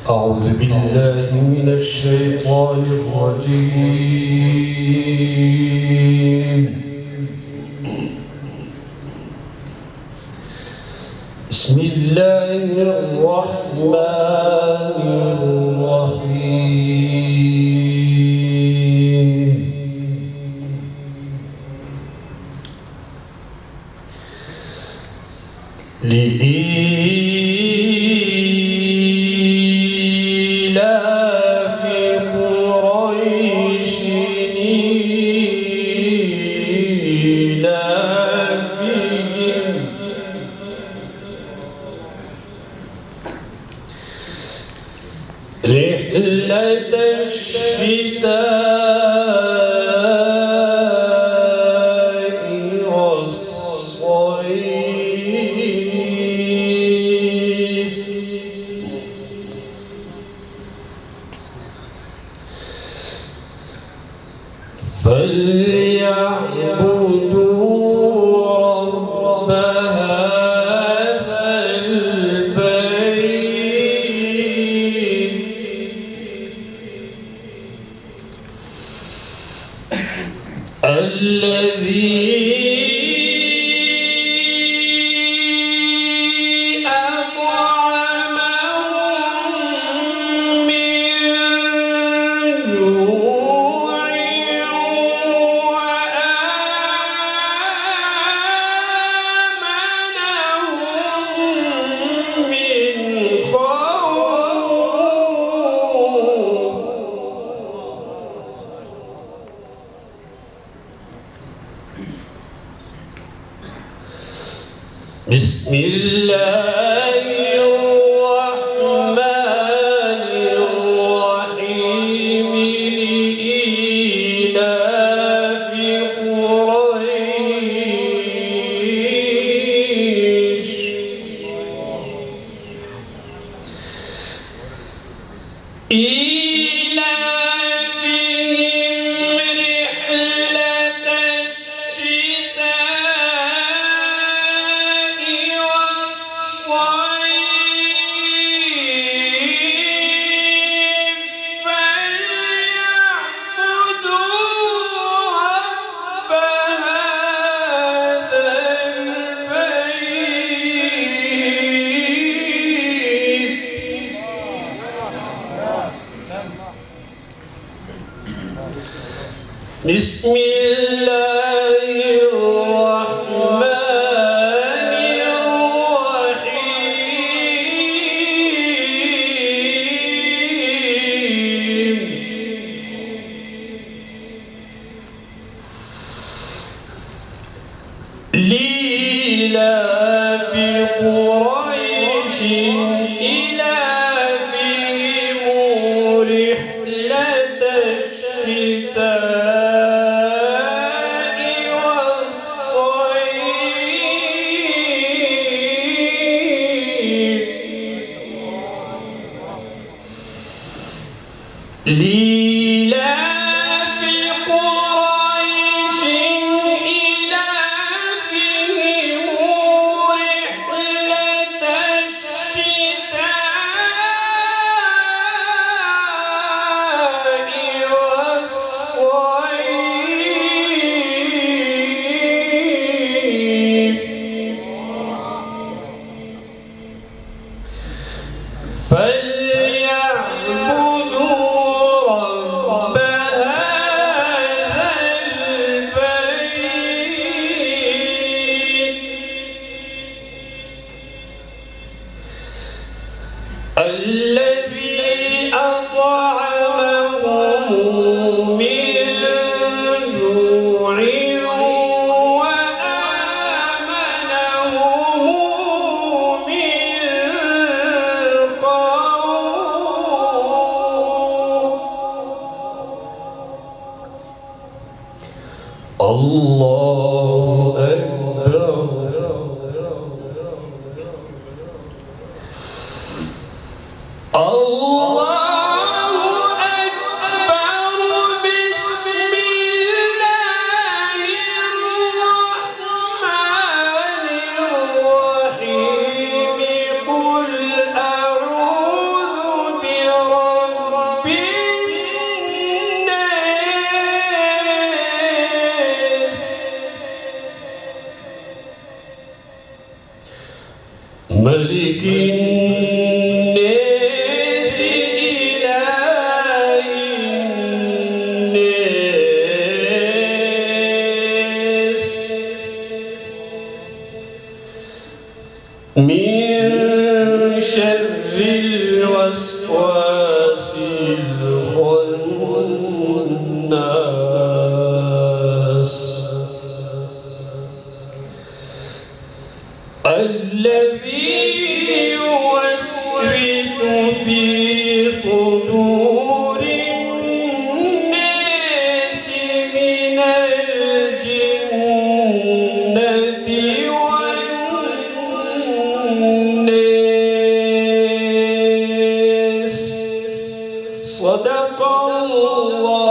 أعوذ بالله من الشيطان الرجيم. بسم الله الرحمن الرحيم. لإيلاف قريش إيلافهم رحلة الشتاء والصيف فليعبدوا رب هذا البيت الذي أطعمهم من جوع وآمنهم من خوف. بسم الله الرحمن الرحيم. لإيلاف قريش إيلافهم رحلة الشتاء والصيف فليعبدوا رب هذا البيت. بسم الله الرحمن الرحيم. لإيلاف قريش إيلافهم رحلة الشتاء والصيف. لإيلاف قريش إيلافهم رحلة الشتاء والصيف فليعبدوا رب هذا البيت الذي أطعمهم من جوع وآمنهم من خوف. الله أكبر. الله أكبر. بسم الله الرحمن الرحيم. قل أعوذ الناس إله الناس من شر الوسواس الخناس الذي يوسوس في صدور الناس من الجنة والناس صدق الله